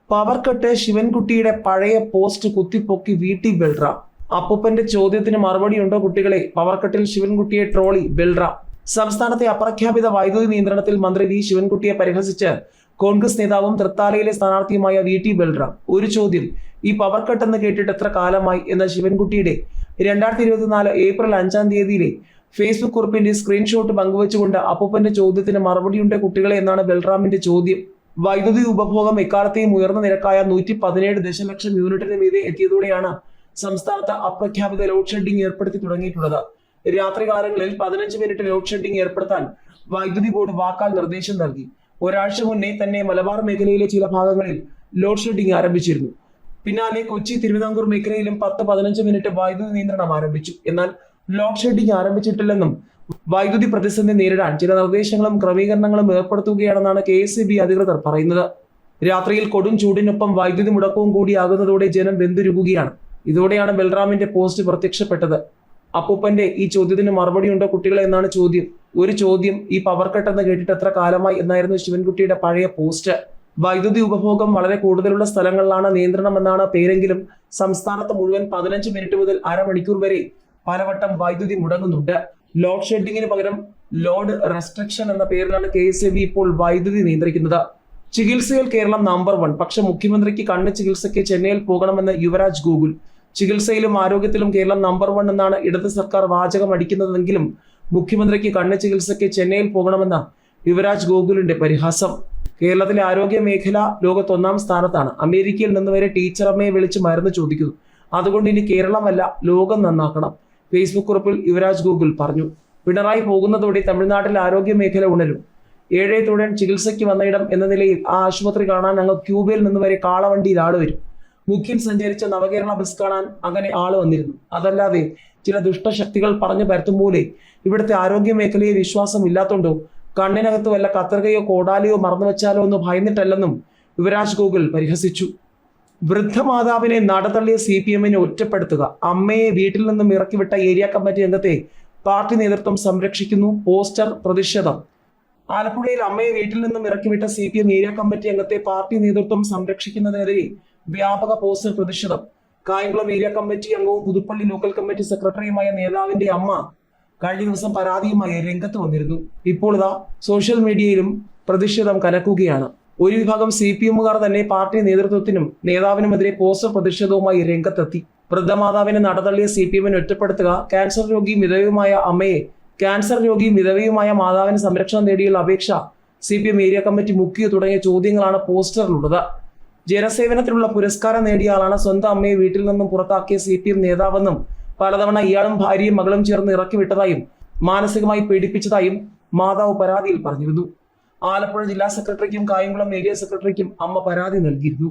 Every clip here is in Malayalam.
പവർ കട്ട് ശിവൻകുട്ടിയുടെ പഴയ പോസ്റ്റ് കുത്തിപ്പൊക്കി വീട്ടി ബൽറാം. അപ്പൂപ്പന്റെ ചോദ്യത്തിന് മറുപടിയുണ്ടോ കുട്ടികളെ? പവർ കട്ടിൽ ശിവൻകുട്ടിയെ ട്രോളി ബൽറാം. സംസ്ഥാനത്തെ അപ്രഖ്യാപിത വൈദ്യുതി നിയന്ത്രണത്തിൽ മന്ത്രി വി ശിവൻകുട്ടിയെ പരിഹസിച്ച് കോൺഗ്രസ് നേതാവും തൃത്താലയിലെ സ്ഥാനാർത്ഥിയുമായ വി ടി ബൽറാം. ഒരു ചോദ്യം, ഈ പവർ കട്ട് എന്ന് കേട്ടിട്ട് എത്ര കാലമായി എന്ന ശിവൻകുട്ടിയുടെ 2024 ഏപ്രിൽ 5-ാം തീയതിയിലെ ഫേസ്ബുക്ക് കുറിപ്പിന്റെ സ്ക്രീൻഷോട്ട് പങ്കുവച്ചുകൊണ്ട് അപ്പൂപ്പന്റെ ചോദ്യത്തിന് മറുപടിയുണ്ട് കുട്ടികളെ എന്നാണ് ബൽറാമിന്റെ ചോദ്യം. വൈദ്യുതി ഉപഭോഗം എക്കാലത്തെയും ഉയർന്ന നിരക്കായ 117 ദശലക്ഷം യൂണിറ്റിന് മീതെ എത്തിയതോടെയാണ് സംസ്ഥാനത്ത് അപ്രഖ്യാപിത ലോഡ് ഷെഡിംഗ് ഏർപ്പെടുത്തി തുടങ്ങിയിട്ടുള്ളത്. രാത്രികാലങ്ങളിൽ 15 മിനിറ്റ് ലോഡ് ഷെഡിംഗ് ഏർപ്പെടുത്താൻ വൈദ്യുതി ബോർഡ് വാക്കാൽ നിർദ്ദേശം നൽകി. ഒരാഴ്ച മുന്നേ തന്നെ മലബാർ മേഖലയിലെ ചില ഭാഗങ്ങളിൽ ലോഡ് ഷെഡിംഗ് ആരംഭിച്ചിരുന്നു. പിന്നാലെ കൊച്ചി, തിരുവിതാംകൂർ മേഖലയിലും 10-15 മിനിറ്റ് വൈദ്യുതി നിയന്ത്രണം ആരംഭിച്ചു. എന്നാൽ ലോഡ് ഷെഡിംഗ് ആരംഭിച്ചിട്ടില്ലെന്നും വൈദ്യുതി പ്രതിസന്ധി നേരിടാൻ ചില നിർദ്ദേശങ്ങളും ക്രമീകരണങ്ങളും ഏർപ്പെടുത്തുകയാണെന്നാണ് KSEB അധികൃതർ പറയുന്നത്. രാത്രിയിൽ കൊടും ചൂടിനൊപ്പം വൈദ്യുതി മുടക്കവും കൂടിയാകുന്നതോടെ ജനം വെന്തുരുകുകയാണ്. ഇതോടെയാണ് ബൽറാമിന്റെ പോസ്റ്റ് പ്രത്യക്ഷപ്പെട്ടത്. അപ്പൂപ്പന്റെ ഈ ചോദ്യത്തിന് മറുപടിയുണ്ടോ കുട്ടികളെ എന്നാണ് ചോദ്യം. ഒരു ചോദ്യം, ഈ പവർ കട്ട് എന്ന് കേട്ടിട്ട് എത്ര കാലമായി എന്നായിരുന്നു ശിവൻകുട്ടിയുടെ പഴയ പോസ്റ്റ്. വൈദ്യുതി ഉപഭോഗം വളരെ കൂടുതലുള്ള സ്ഥലങ്ങളിലാണ് നിയന്ത്രണം എന്നാണ് പേരെങ്കിലും സംസ്ഥാനത്ത് മുഴുവൻ 15 മിനിറ്റ് മുതൽ അരമണിക്കൂർ വരെ പലവട്ടം വൈദ്യുതി മുടങ്ങുന്നുണ്ട്. ലോഡ് ഷെഡിങ്ങിന് പകരം ലോഡ് റെസ്ട്രിക്ഷൻ എന്ന പേരിലാണ് KSEB ഇപ്പോൾ വൈദ്യുതി നിയന്ത്രിക്കുന്നത്. ചികിത്സയിൽ കേരളം നമ്പർ 1, പക്ഷെ മുഖ്യമന്ത്രിക്ക് കണ്ണ് ചികിത്സയ്ക്ക് ചെന്നൈയിൽ പോകണമെന്ന് യുവരാജ് ഗോകുൽ. ചികിത്സയിലും ആരോഗ്യത്തിലും കേരളം നമ്പർ 1 എന്നാണ് ഇടത് സർക്കാർ വാചകം അടിക്കുന്നതെങ്കിലും മുഖ്യമന്ത്രിക്ക് കണ്ണ് ചികിത്സയ്ക്ക് ചെന്നൈയിൽ പോകണമെന്ന യുവരാജ് ഗോകുലിന്റെ പരിഹാസം. കേരളത്തിലെ ആരോഗ്യ മേഖല ലോകത്ത് 1-ാം സ്ഥാനത്താണ്. അമേരിക്കയിൽ നിന്ന് വരെ ടീച്ചറമ്മയെ വിളിച്ച് മരുന്ന് ചോദിക്കുന്നു. അതുകൊണ്ട് ഇനി കേരളമല്ല, ലോകം നന്നാക്കണം. ഫേസ്ബുക്ക് കുറിപ്പിൽ യുവരാജ് ഗോകുൽ പറഞ്ഞു. പിണറായി പോകുന്നതോടെ തമിഴ്നാട്ടിലെ ആരോഗ്യ മേഖല ഉണരും. 7 തൊഴിൽ ചികിത്സയ്ക്ക് വന്നയിടം എന്ന നിലയിൽ ആ ആശുപത്രി കാണാൻ ഞങ്ങൾ ക്യൂബയിൽ നിന്ന് വരെ കാളവണ്ടിയിൽ ആള് വരും. മുഖ്യൻ സഞ്ചരിച്ച നവകേരള ബസ് കാണാൻ അങ്ങനെ ആള് വന്നിരുന്നു. അതല്ലാതെ ചില ദുഷ്ടശക്തികൾ പറഞ്ഞു പരത്തും പോലെ ഇവിടുത്തെ ആരോഗ്യ മേഖലയെ വിശ്വാസം ഇല്ലാത്തോണ്ടോ, കണ്ണിനകത്ത് വല്ല കത്തർകയോ കോടാലിയോ മറന്നു വെച്ചാലോ എന്ന് ഭയന്നിട്ടല്ലെന്നും യുവരാജ് ഗോകുൽ പരിഹസിച്ചു. വൃദ്ധമാതാവിനെ നടതള്ളിയ CPM-നെ ഒറ്റപ്പെടുത്തുക. അമ്മയെ വീട്ടിൽ നിന്നും ഇറക്കിവിട്ട ഏരിയ കമ്മിറ്റി അംഗത്തെ പാർട്ടി നേതൃത്വം സംരക്ഷിക്കുന്നു. പോസ്റ്റർ പ്രതിഷേധം. ആലപ്പുഴയിൽ അമ്മയെ വീട്ടിൽ നിന്നും ഇറക്കിവിട്ട CPM ഏരിയ കമ്മിറ്റി അംഗത്തെ പാർട്ടി നേതൃത്വം സംരക്ഷിക്കുന്നതിനെതിരെ വ്യാപക പോസ്റ്റർ പ്രതിഷേധം. കായംകുളം ഏരിയ കമ്മിറ്റി അംഗവും പുതുപ്പള്ളി ലോക്കൽ കമ്മിറ്റി സെക്രട്ടറിയുമായ നേതാവിന്റെ അമ്മ കഴിഞ്ഞ ദിവസം പരാതിയുമായി രംഗത്ത് വന്നിരുന്നു. ഇപ്പോൾ ഇതാ സോഷ്യൽ മീഡിയയിലും പ്രതിഷേധം കനക്കുകയാണ്. ഒരു വിഭാഗം CPM-കാർ തന്നെ പാർട്ടി നേതൃത്വത്തിനും നേതാവിനുമെതിരെ പോസ്റ്റർ പ്രതിഷേധവുമായി രംഗത്തെത്തി. വൃദ്ധമാതാവിനെ നടതള്ളിയ CPM-നെ ഒറ്റപ്പെടുത്തുക, ക്യാൻസർ രോഗിയും വിധവയുമായ അമ്മയെ ക്യാൻസർ രോഗിയും വിധവയുമായ മാതാവിന് സംരക്ഷണം നേടിയുള്ള അപേക്ഷ CPM ഏരിയ കമ്മിറ്റി മുക്കിയ തുടങ്ങിയ ചോദ്യങ്ങളാണ് പോസ്റ്ററിലുള്ളത്. ജനസേവനത്തിലുള്ള പുരസ്കാരം നേടിയ ആളാണ് സ്വന്തം അമ്മയെ വീട്ടിൽ നിന്നും പുറത്താക്കിയ CPM നേതാവെന്നും പലതവണ ഇയാളും ഭാര്യയും മകളും ചേർന്ന് ഇറക്കി വിട്ടതായും മാനസികമായി പീഡിപ്പിച്ചതായും മാതാവ് പരാതിയിൽ പറഞ്ഞിരുന്നു. ആലപ്പുഴ ജില്ലാ സെക്രട്ടറിക്കും കായംകുളം ഏരിയ സെക്രട്ടറിക്കും അമ്മ പരാതി നൽകിയിരുന്നു.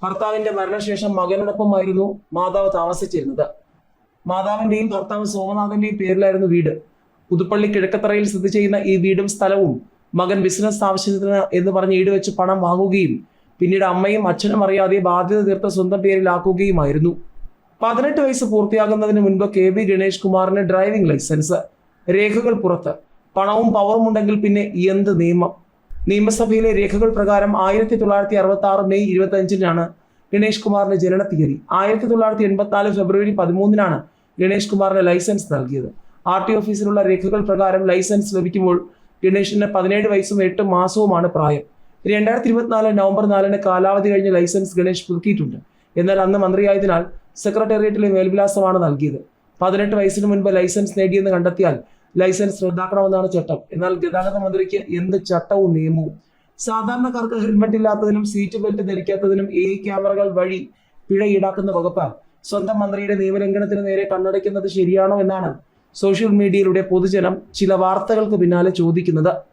ഭർത്താവിന്റെ മരണശേഷം മകനോടൊപ്പമായിരുന്നു മാതാവ് താമസിച്ചിരുന്നത്. മാതാവിന്റെയും ഭർത്താവ് സോമനാഥന്റെയും പേരിലായിരുന്നു വീട്. പുതുപ്പള്ളി കിഴക്കത്തറയിൽ സ്ഥിതി ചെയ്യുന്ന ഈ വീടും സ്ഥലവും മകൻ ബിസിനസ് ആവശ്യത്തിന് എന്ന് പറഞ്ഞ് ഈടുവെച്ച് പണം വാങ്ങുകയും പിന്നീട് അമ്മയും അച്ഛനും അറിയാതെ ബാധ്യത തീർത്ത സ്വന്തം പേരിലാക്കുകയുമായിരുന്നു. 18 വയസ്സ് പൂർത്തിയാകുന്നതിന് മുൻപ് KB ഗണേഷ് കുമാറിന് ഡ്രൈവിംഗ് ലൈസൻസ്. രേഖകൾ പുറത്ത്. പണവും പവറും ഉണ്ടെങ്കിൽ പിന്നെ എന്ത് നിയമം? നിയമസഭയിലെ രേഖകൾ പ്രകാരം 1966 മെയ് 25-നാണ് ഗണേഷ് കുമാറിന്റെ ജനന തീയതി. 1984 ഫെബ്രുവരി 13-നാണ് ഗണേഷ് കുമാറിന് ലൈസൻസ് നൽകിയത്. RT ഓഫീസിലുള്ള രേഖകൾ പ്രകാരം ലൈസൻസ് ലഭിക്കുമ്പോൾ ഗണേഷിന് 17 വയസ്സും 8 മാസവുമാണ് പ്രായം. 2024 നവംബർ 4-ന് കാലാവധി കഴിഞ്ഞ ലൈസൻസ് ഗണേഷ് പുതുക്കിയിട്ടുണ്ട്. എന്നാൽ അന്ന് മന്ത്രിയായതിനാൽ സെക്രട്ടേറിയറ്റിലെ മേൽവിലാസമാണ് നൽകിയത്. 18 വയസ്സിന് മുൻപ് ലൈസൻസ് നേടിയെന്ന് കണ്ടെത്തിയാൽ ലൈസൻസ് റദ്ദാക്കണമെന്നാണ് ചട്ടം. എന്നാൽ ഗതാഗത മന്ത്രിക്ക് എന്ത് ചട്ടവും നിയമവും? സാധാരണക്കാർക്ക് ഹെൽമെറ്റ് ഇല്ലാത്തതിനും സീറ്റ് ബെൽറ്റ് ധരിക്കാത്തതിനും AI ക്യാമറകൾ വഴി പിഴ ഈടാക്കുന്ന വകുപ്പ് സ്വന്തം മന്ത്രിയുടെ നിയമലംഘനത്തിന് നേരെ കണ്ണടയ്ക്കുന്നത് ശരിയാണോ എന്നാണ് സോഷ്യൽ മീഡിയയിലൂടെ പൊതുജനം ചില വാർത്തകൾക്ക് പിന്നാലെ ചോദിക്കുന്നത്.